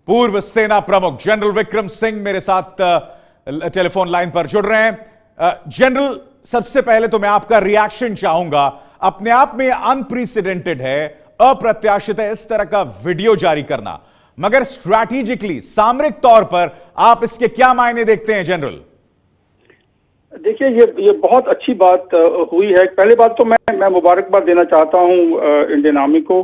पूर्व सेना प्रमुख जनरल विक्रम सिंह मेरे साथ टेलीफोन लाइन पर जुड़ रहे हैं। जनरल, सबसे पहले तो मैं आपका रिएक्शन चाहूंगा। अपने आप में अनप्रेसिडेंटेड है, अप्रत्याशित है इस तरह का वीडियो जारी करना, मगर स्ट्रैटेजिकली सामरिक तौर पर आप इसके क्या मायने देखते हैं जनरल? देखिए, ये बहुत अच्छी बात हुई है। पहली बात तो मैं मुबारकबाद देना चाहता हूं इंडियन आर्मी को,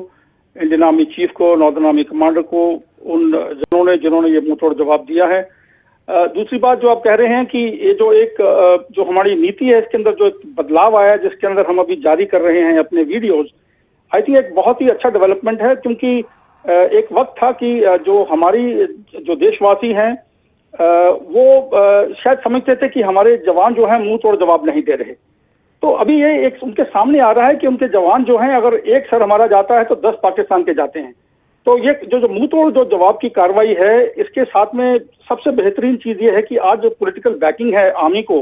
इंडियन आर्मी चीफ को, नॉर्दर्न आर्मी कमांडर को, उन जिन्होंने ये मुंहतोड़ जवाब दिया है। दूसरी बात जो आप कह रहे हैं कि ये जो हमारी नीति है, इसके अंदर जो एक बदलाव आया है, जिसके अंदर हम अभी जारी कर रहे हैं अपने वीडियोज, आई थिंक एक बहुत ही अच्छा डेवलपमेंट है। क्योंकि एक वक्त था कि जो हमारी जो देशवासी हैं वो शायद समझते थे कि हमारे जवान जो हैं मुंह तोड़ जवाब नहीं दे रहे। तो अभी ये एक उनके सामने आ रहा है कि उनके जवान जो हैं, अगर एक सर हमारा जाता है तो 10 पाकिस्तान के जाते हैं। तो ये जो मुंह तोड़ जो जवाब की कार्रवाई है, इसके साथ में सबसे बेहतरीन चीज ये है कि आज जो पॉलिटिकल बैकिंग है आर्मी को,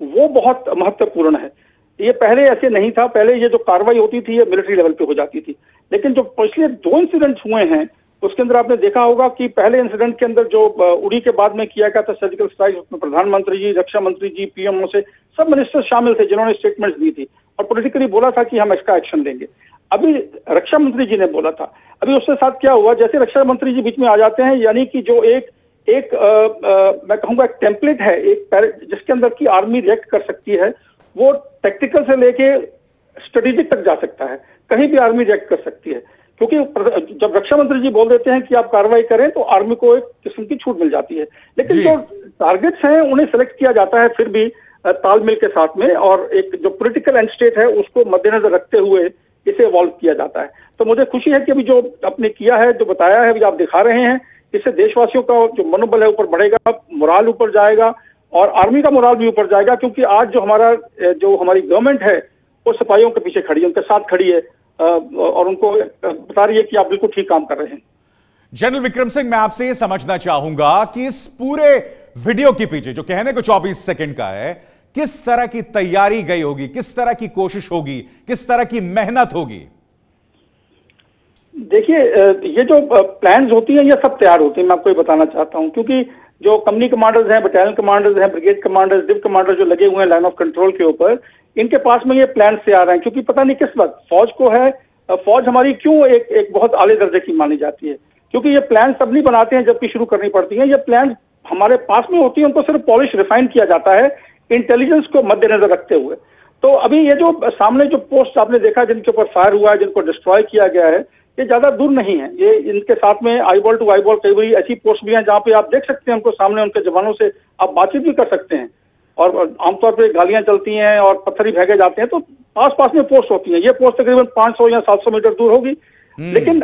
वो बहुत महत्वपूर्ण है। ये पहले ऐसे नहीं था। पहले ये जो कार्रवाई होती थी ये मिलिट्री लेवल पे हो जाती थी, लेकिन जो पिछले 2 इंसिडेंट्स हुए हैं उसके अंदर आपने देखा होगा कि पहले इंसिडेंट के अंदर जो उड़ी के बाद में किया गया था सर्जिकल स्ट्राइक, उसमें प्रधानमंत्री जी, रक्षा मंत्री जी, पीएमओ से सब मिनिस्टर शामिल थे जिन्होंने स्टेटमेंट्स दी थी और पॉलिटिकली बोला था कि हम इसका एक्शन लेंगे। अभी रक्षा मंत्री जी ने बोला था। अभी उसके साथ क्या हुआ, जैसे रक्षा मंत्री जी बीच में आ जाते हैं, यानी कि जो मैं कहूंगा एक टेम्पलेट है, जिसके अंदर की आर्मी रिएक्ट कर सकती है, वो टेक्टिकल से लेके स्ट्रेटेजिक तक जा सकता है, कहीं भी आर्मी रिएक्ट कर सकती है। क्योंकि जब रक्षा मंत्री जी बोल देते हैं कि आप कार्रवाई करें तो आर्मी को एक किस्म की छूट मिल जाती है। लेकिन जो टारगेट्स हैं उन्हें सेलेक्ट किया जाता है फिर भी तालमेल के साथ में, और एक जो पॉलिटिकल एंड स्टेट है उसको मद्देनजर रखते हुए इसे इवॉल्व किया जाता है। तो मुझे खुशी है कि अभी जो आपने किया है, जो बताया है, अभी आप दिखा रहे हैं, इससे देशवासियों का जो मनोबल है ऊपर बढ़ेगा, मोराल ऊपर जाएगा और आर्मी का मोराल भी ऊपर जाएगा। क्योंकि आज जो हमारी गवर्नमेंट है वो सिपाहियों के पीछे खड़ी है, उनके साथ खड़ी है और उनको बता रही है कि आप बिल्कुल ठीक काम कर रहे हैं। जनरल विक्रम सिंह, मैं आपसे यह समझना चाहूंगा कि इस पूरे वीडियो के पीछे जो कहने को 24 सेकंड का है, किस तरह की तैयारी गई होगी, किस तरह की कोशिश होगी, किस तरह की मेहनत होगी? देखिए, ये जो प्लान्स होती हैं ये सब तैयार होती हैं, मैं आपको ये बताना चाहता हूं। क्योंकि जो कंपनी कमांडर्स हैं, बटालियन कमांडर्स हैं, ब्रिगेड कमांडर्स, डिव कमांडर जो लगे हुए हैं लाइन ऑफ कंट्रोल के ऊपर, इनके पास में ये प्लान तैयार हैं। क्योंकि पता नहीं किस वक्त फौज को है, फौज हमारी क्यों एक बहुत आले दर्जे की मानी जाती है, क्योंकि ये प्लान सब नहीं बनाते हैं जबकि शुरू करनी पड़ती है। ये प्लान हमारे पास में होती है, उनको सिर्फ पॉलिश रिफाइन किया जाता है इंटेलिजेंस को मद्देनजर रखते हुए। तो अभी ये जो सामने जो पोस्ट आपने देखा जिनके ऊपर फायर हुआ है, जिनको डिस्ट्रॉय किया गया है, ये ज्यादा दूर नहीं है। ये इनके साथ में आईबॉल टू आईबॉल कई बार ऐसी पोस्ट भी हैं जहां पे आप देख सकते हैं उनको सामने, उनके जवानों से आप बातचीत भी कर सकते हैं और आमतौर पर गालियां चलती हैं और पत्थर ही फेंके जाते हैं। तो आस पास में पोस्ट होती हैं। ये पोस्ट तकरीबन 500 या 700 मीटर दूर होगी। लेकिन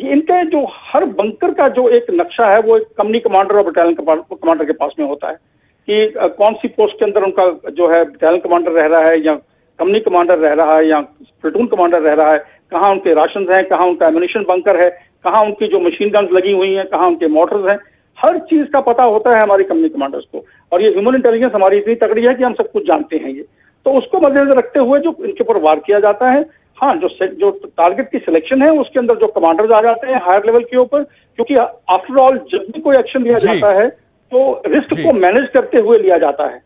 इनके जो हर बंकर का जो एक नक्शा है वो एक कंपनी कमांडर और बटालियन कमांडर के पास में होता है कि कौन सी पोस्ट के अंदर उनका जो है बटालियन कमांडर रह रहा है या कंपनी कमांडर रह रहा है या प्लेटून कमांडर रह रहा है, कहाँ उनके राशन हैं, कहाँ उनका एम्यूनिशन बंकर है, कहाँ उनकी जो मशीन गन्स लगी हुई हैं, कहाँ उनके मोटर्स हैं। हर चीज का पता होता है हमारी कंपनी कमांडर्स को। और ये ह्यूमन इंटेलिजेंस हमारी इतनी तगड़ी है कि हम सब कुछ जानते हैं। ये तो उसको मद्देनजर रखते हुए जो इनके ऊपर वार किया जाता है, हाँ, जो टारगेट की सिलेक्शन है उसके अंदर जो कमांडर्स आ जाते हैं हायर लेवल के ऊपर, क्योंकि आफ्टर ऑल जब भी कोई एक्शन लिया जाता है तो रिस्क को मैनेज करते हुए लिया जाता है।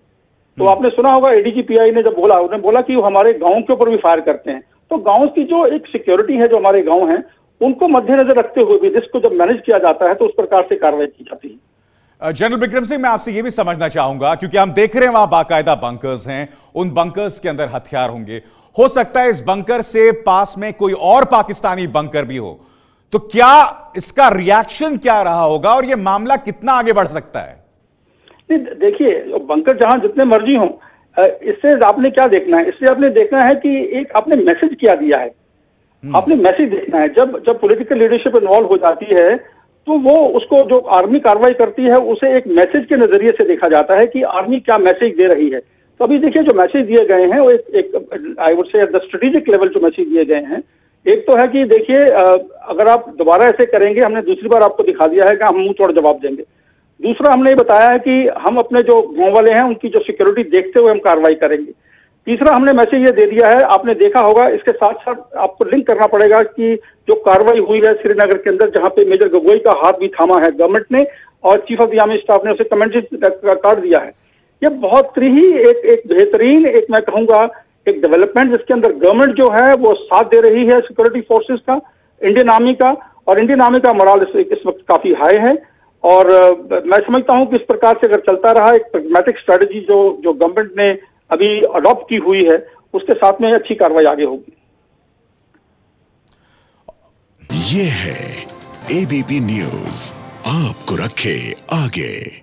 तो आपने सुना होगा एडीजी पीआई ने जब बोला, उन्होंने बोला कि वो हमारे गाँव के ऊपर भी फायर करते हैं। तो गाँव की जो एक सिक्योरिटी है, जो हमारे गाँव हैं, उनको मद्देनजर रखते हुए भी रिस्क को जब मैनेज किया जाता है तो उस प्रकार से कार्रवाई की जाती है। जनरल विक्रम सिंह, मैं आपसे यह भी समझना चाहूंगा, क्योंकि हम देख रहे हैं वहां बाकायदा बंकर्स हैं, उन बंकर्स के अंदर हथियार होंगे, हो सकता है इस बंकर से पास में कोई और पाकिस्तानी बंकर भी हो, तो क्या इसका रिएक्शन क्या रहा होगा और यह मामला कितना आगे बढ़ सकता है? देखिए, बंकर जहां जितने मर्जी हों, इससे आपने क्या देखना है, इससे आपने देखना है कि एक आपने मैसेज क्या दिया है, आपने मैसेज देखना है। जब पॉलिटिकल लीडरशिप इन्वॉल्व हो जाती है तो वो उसको जो आर्मी कार्रवाई करती है उसे एक मैसेज के नजरिए से देखा जाता है कि आर्मी क्या मैसेज दे रही है। तो अभी देखिए जो मैसेज दिए गए हैं वो एक I would say at the strategic level जो मैसेज दिए गए हैं, एक तो है कि देखिए अगर आप दोबारा ऐसे करेंगे, हमने दूसरी बार आपको दिखा दिया है कि हम मुंह तोड़ जवाब देंगे। दूसरा हमने ये बताया है कि हम अपने जो गाँव वाले हैं उनकी जो सिक्योरिटी देखते हुए हम कार्रवाई करेंगे। तीसरा हमने मैसेज ये दे दिया है, आपने देखा होगा, इसके साथ साथ आपको लिंक करना पड़ेगा कि जो कार्रवाई हुई है श्रीनगर के अंदर, जहां पे मेजर गगोई का हाथ भी थामा है गवर्नमेंट ने और chief of the army staff ने उसे कमेंडेट कार्ड दिया है। ये बहुत ही एक बेहतरीन, एक मैं कहूंगा एक डेवलपमेंट, जिसके अंदर गवर्नमेंट जो है वो साथ दे रही है सिक्योरिटी फोर्सेस का, इंडियन आर्मी का, और इंडियन आर्मी का मोरल इस वक्त काफी हाई है। और मैं समझता हूं कि इस प्रकार से अगर चलता रहा, एक प्रैग्मेटिक स्ट्रेटजी जो गवर्नमेंट ने अभी अडॉप्ट की हुई है, उसके साथ में अच्छी कार्रवाई आगे होगी। ये है एबीपी न्यूज, आपको रखे आगे।